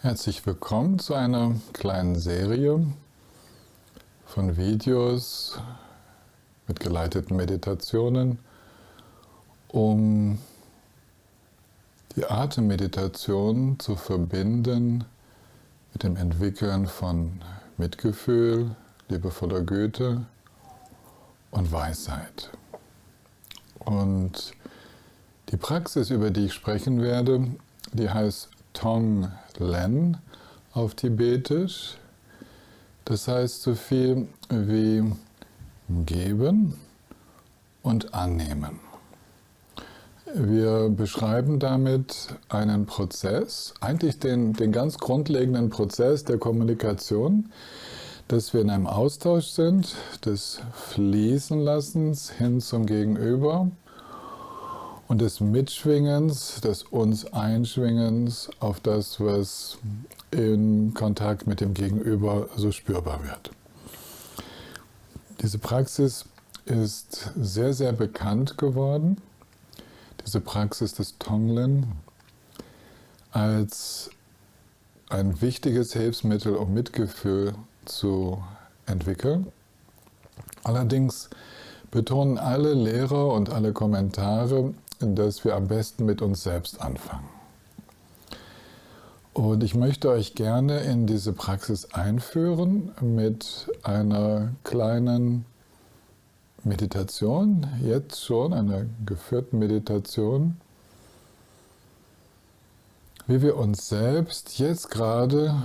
Herzlich willkommen zu einer kleinen Serie von Videos mit geleiteten Meditationen, um die Atemmeditation zu verbinden mit dem Entwickeln von Mitgefühl, liebevoller Güte und Weisheit. Und die Praxis, über die ich sprechen werde, die heißt Tonglen auf Tibetisch. Das heißt so viel wie geben und annehmen. Wir beschreiben damit einen Prozess, eigentlich den ganz grundlegenden Prozess der Kommunikation, dass wir in einem Austausch sind, des Fließenlassens hin zum Gegenüber und des Mitschwingens, des uns Einschwingens auf das, was in Kontakt mit dem Gegenüber so spürbar wird. Diese Praxis ist sehr, sehr bekannt geworden, diese Praxis des Tonglen, als ein wichtiges Hilfsmittel, um Mitgefühl zu entwickeln. Allerdings betonen alle Lehrer und alle Kommentare, dass wir am besten mit uns selbst anfangen. Und ich möchte euch gerne in diese Praxis einführen mit einer kleinen Meditation, jetzt schon einer geführten Meditation, wie wir uns selbst jetzt gerade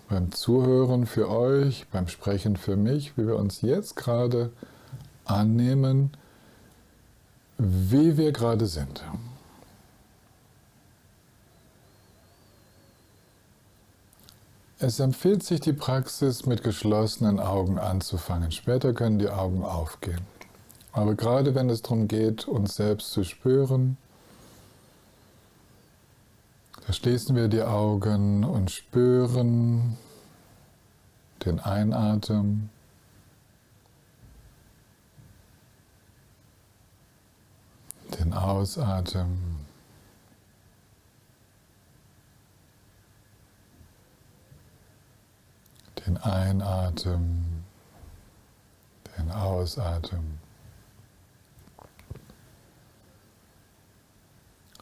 beim Zuhören für euch, beim Sprechen für mich, wie wir uns jetzt gerade annehmen, wie wir gerade sind. Es empfiehlt sich, die Praxis mit geschlossenen Augen anzufangen. Später können die Augen aufgehen. Aber gerade wenn es darum geht, uns selbst zu spüren, da schließen wir die Augen und spüren den Einatmen, den Ausatmen, den Einatmen, den Ausatmen.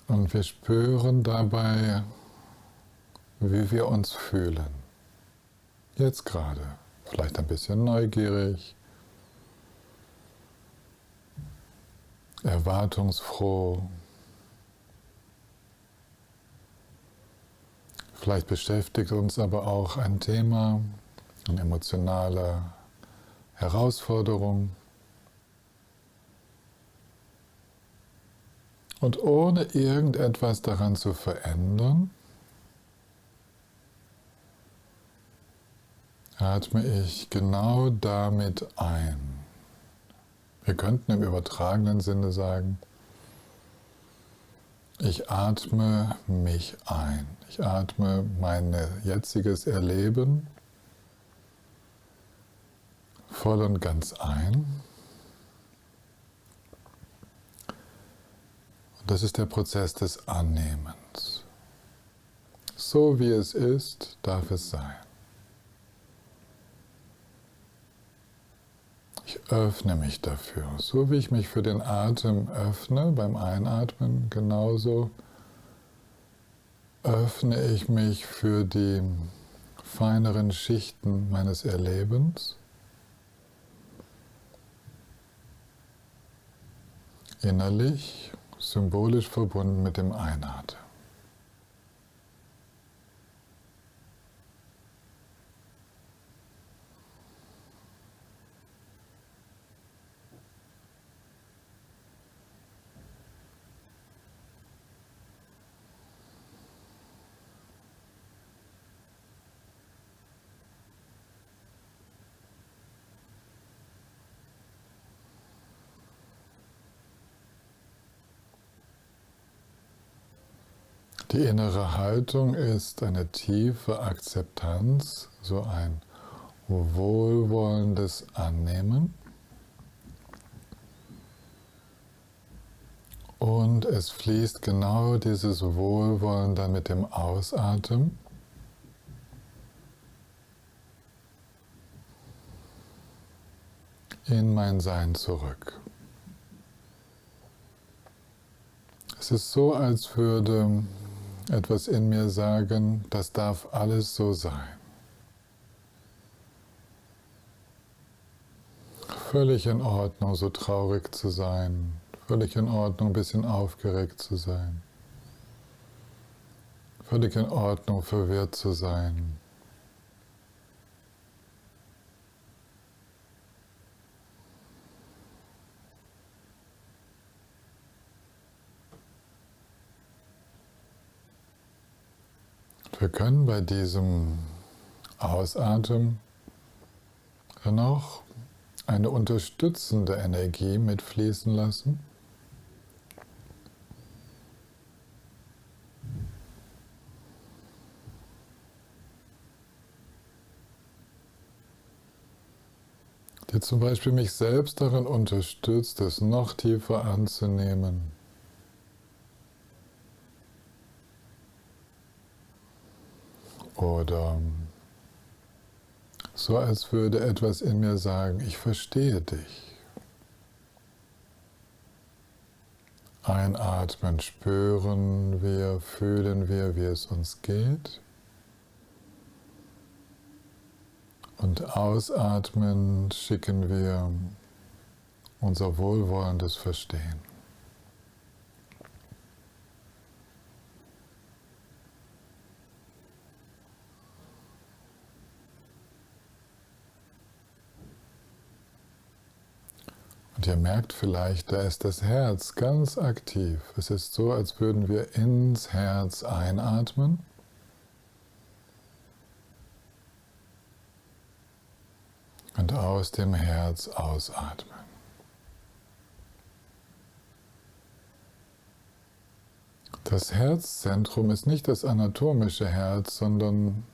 Und wir spüren dabei, wie wir uns fühlen. Jetzt gerade. Vielleicht ein bisschen neugierig, erwartungsfroh. Vielleicht beschäftigt uns aber auch ein Thema, eine emotionale Herausforderung. Und ohne irgendetwas daran zu verändern, atme ich genau damit ein. Wir könnten im übertragenen Sinne sagen, ich atme mich ein. Ich atme mein jetziges Erleben voll und ganz ein. Und das ist der Prozess des Annehmens. So wie es ist, darf es sein. Ich öffne mich dafür. So wie ich mich für den Atem öffne beim Einatmen, genauso öffne ich mich für die feineren Schichten meines Erlebens. Innerlich, symbolisch verbunden mit dem Einatmen. Die innere Haltung ist eine tiefe Akzeptanz, so ein wohlwollendes Annehmen. Und es fließt genau dieses Wohlwollen dann mit dem Ausatmen in mein Sein zurück. Es ist so, als würde etwas in mir sagen, das darf alles so sein. Völlig in Ordnung, so traurig zu sein. Völlig in Ordnung, ein bisschen aufgeregt zu sein. Völlig in Ordnung, verwirrt zu sein. Wir können bei diesem Ausatmen dann auch eine unterstützende Energie mitfließen lassen. Die zum Beispiel mich selbst darin unterstützt, es noch tiefer anzunehmen. Oder so, als würde etwas in mir sagen, ich verstehe dich. Einatmen, spüren wir, fühlen wir, wie es uns geht. Und ausatmen schicken wir unser wohlwollendes Verstehen. Und ihr merkt vielleicht, da ist das Herz ganz aktiv. Es ist so, als würden wir ins Herz einatmen. Und aus dem Herz ausatmen. Das Herzzentrum ist nicht das anatomische Herz, sondern,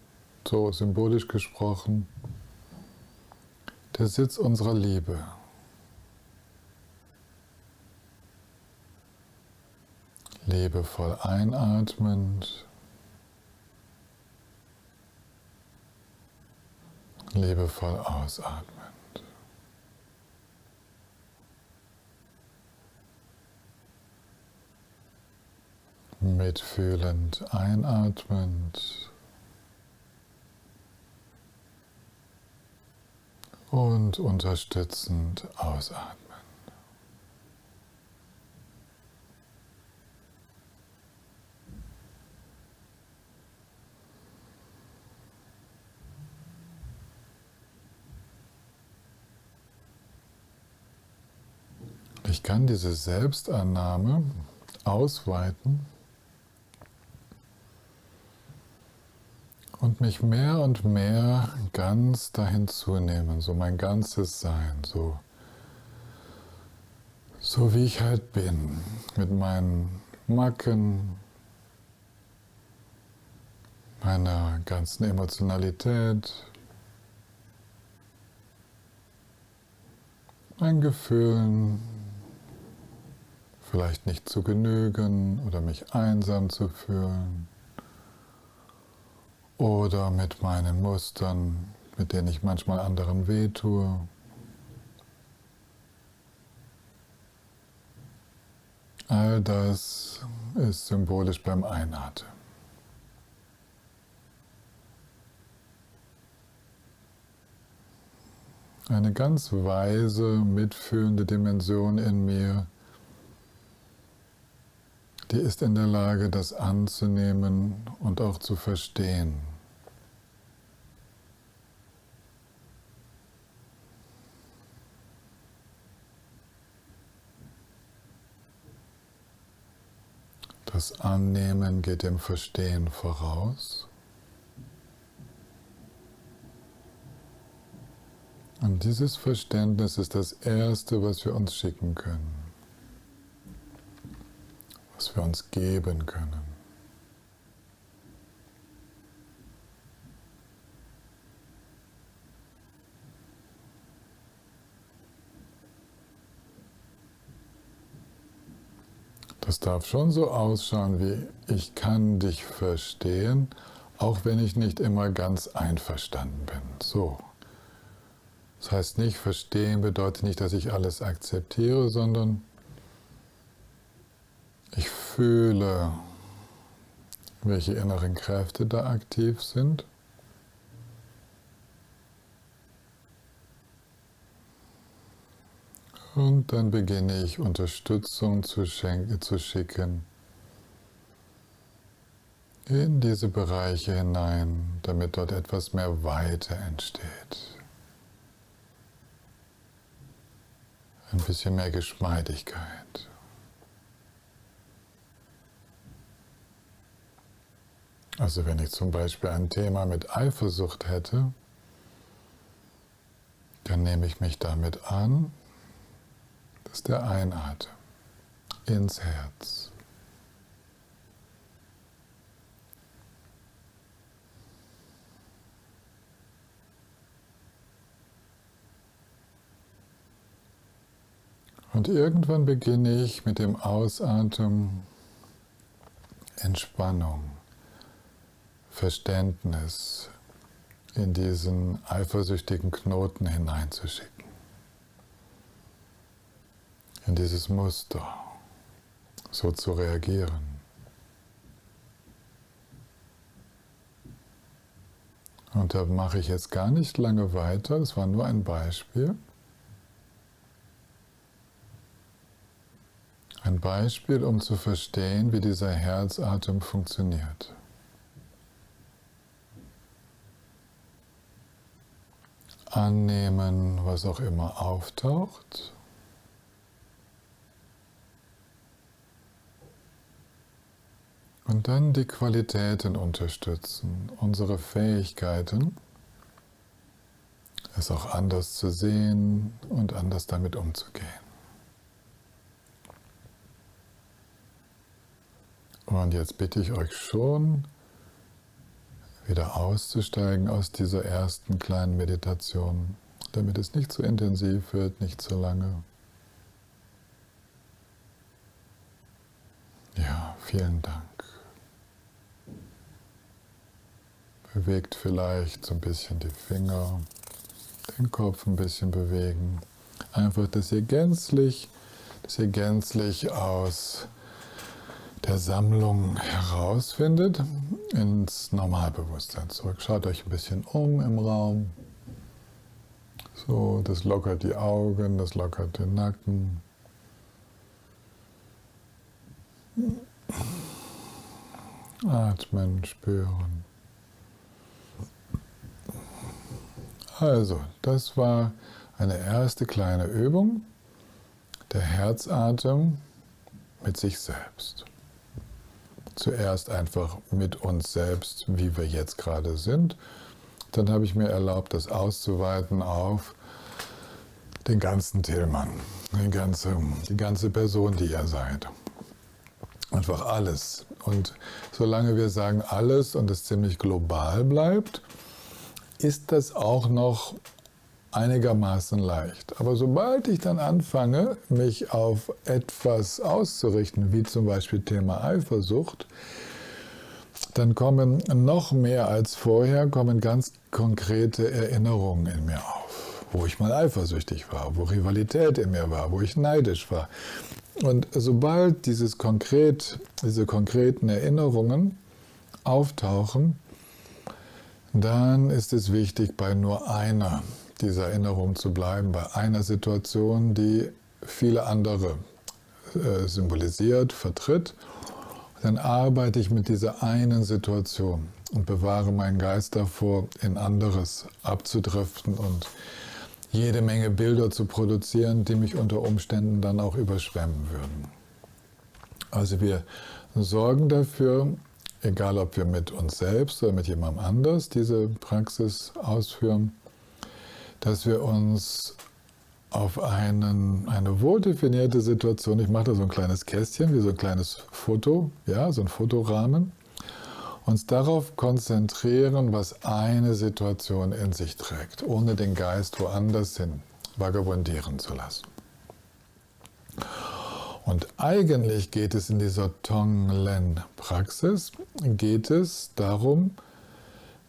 so symbolisch gesprochen, der Sitz unserer Liebe. Liebevoll einatmend, liebevoll ausatmend. Mitfühlend einatmend und unterstützend ausatmen. Ich kann diese Selbstannahme ausweiten und mich mehr und mehr ganz dahin zunehmen, so mein ganzes Sein, so wie ich halt bin, mit meinen Macken, meiner ganzen Emotionalität, meinen Gefühlen, vielleicht nicht zu genügen oder mich einsam zu fühlen oder mit meinen Mustern, mit denen ich manchmal anderen wehtue. All das ist symbolisch beim Einatmen. Eine ganz weise, mitfühlende Dimension in mir, die ist in der Lage, das anzunehmen und auch zu verstehen. Das Annehmen geht dem Verstehen voraus. Und dieses Verständnis ist das Erste, was wir uns schicken können, was wir uns geben können. Das darf schon so ausschauen wie, ich kann dich verstehen, auch wenn ich nicht immer ganz einverstanden bin. So Das heißt nicht, verstehen bedeutet nicht, dass ich alles akzeptiere, sondern ich fühle, welche inneren Kräfte da aktiv sind. Und dann beginne ich Unterstützung zu schicken in diese Bereiche hinein, damit dort etwas mehr Weite entsteht. Ein bisschen mehr Geschmeidigkeit. Also wenn ich zum Beispiel ein Thema mit Eifersucht hätte, dann nehme ich mich damit an, das ist der Einatem ins Herz. Und irgendwann beginne ich mit dem Ausatmen Entspannung, Verständnis in diesen eifersüchtigen Knoten hineinzuschicken. In dieses Muster, so zu reagieren. Und da mache ich jetzt gar nicht lange weiter, das war nur ein Beispiel. Ein Beispiel, um zu verstehen, wie dieser Herzatem funktioniert. Annehmen, was auch immer auftaucht. Und dann die Qualitäten unterstützen, unsere Fähigkeiten, es auch anders zu sehen und anders damit umzugehen. Und jetzt bitte ich euch schon, wieder auszusteigen aus dieser ersten kleinen Meditation, damit es nicht zu intensiv wird, nicht zu lange. Ja, vielen Dank. Bewegt vielleicht so ein bisschen die Finger, den Kopf ein bisschen bewegen. Einfach, dass ihr gänzlich aus der Sammlung herausfindet, ins Normalbewusstsein zurück. Schaut euch ein bisschen um im Raum. So, das lockert die Augen, das lockert den Nacken. Atmen, spüren. Also, das war eine erste kleine Übung, der Herzatem mit sich selbst. Zuerst einfach mit uns selbst, wie wir jetzt gerade sind. Dann habe ich mir erlaubt, das auszuweiten auf den ganzen Tillmann, die ganze Person, die ihr seid. Einfach alles. Und solange wir sagen alles und es ziemlich global bleibt, ist das auch noch einigermaßen leicht. Aber sobald ich dann anfange, mich auf etwas auszurichten, wie zum Beispiel Thema Eifersucht, dann kommen noch mehr als vorher, kommen ganz konkrete Erinnerungen in mir auf, wo ich mal eifersüchtig war, wo Rivalität in mir war, wo ich neidisch war. Und sobald diese konkreten Erinnerungen auftauchen, dann ist es wichtig, bei nur einer dieser Erinnerungen zu bleiben, bei einer Situation, die viele andere symbolisiert, vertritt. Dann arbeite ich mit dieser einen Situation und bewahre meinen Geist davor, in anderes abzudriften und jede Menge Bilder zu produzieren, die mich unter Umständen dann auch überschwemmen würden. Also wir sorgen dafür, egal ob wir mit uns selbst oder mit jemandem anders diese Praxis ausführen, dass wir uns auf eine wohldefinierte Situation, ich mache da so ein kleines Kästchen, wie so ein kleines Foto, ja, so ein Fotorahmen, uns darauf konzentrieren, was eine Situation in sich trägt, ohne den Geist woanders hin vagabundieren zu lassen. Und eigentlich geht es in dieser Tonglen-Praxis, geht es darum,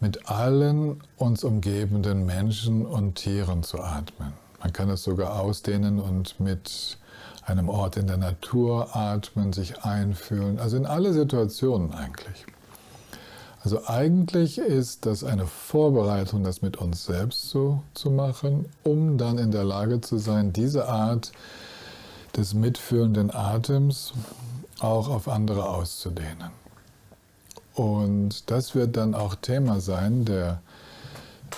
mit allen uns umgebenden Menschen und Tieren zu atmen. Man kann es sogar ausdehnen und mit einem Ort in der Natur atmen, sich einfühlen, also in alle Situationen eigentlich. Also eigentlich ist das eine Vorbereitung, das mit uns selbst zu machen, um dann in der Lage zu sein, diese Art des mitfühlenden Atems auch auf andere auszudehnen. Und das wird dann auch Thema sein,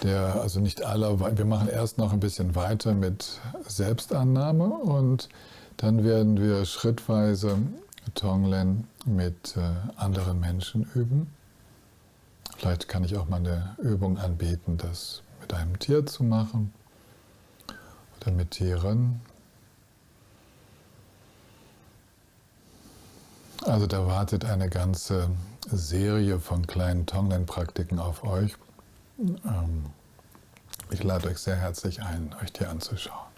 also nicht aller, wir machen erst noch ein bisschen weiter mit Selbstannahme und dann werden wir schrittweise Tonglen mit anderen Menschen üben. Vielleicht kann ich auch mal eine Übung anbieten, das mit einem Tier zu machen oder mit Tieren. Also da wartet eine ganze Serie von kleinen Tonglen-Praktiken auf euch. Ich lade euch sehr herzlich ein, euch die anzuschauen.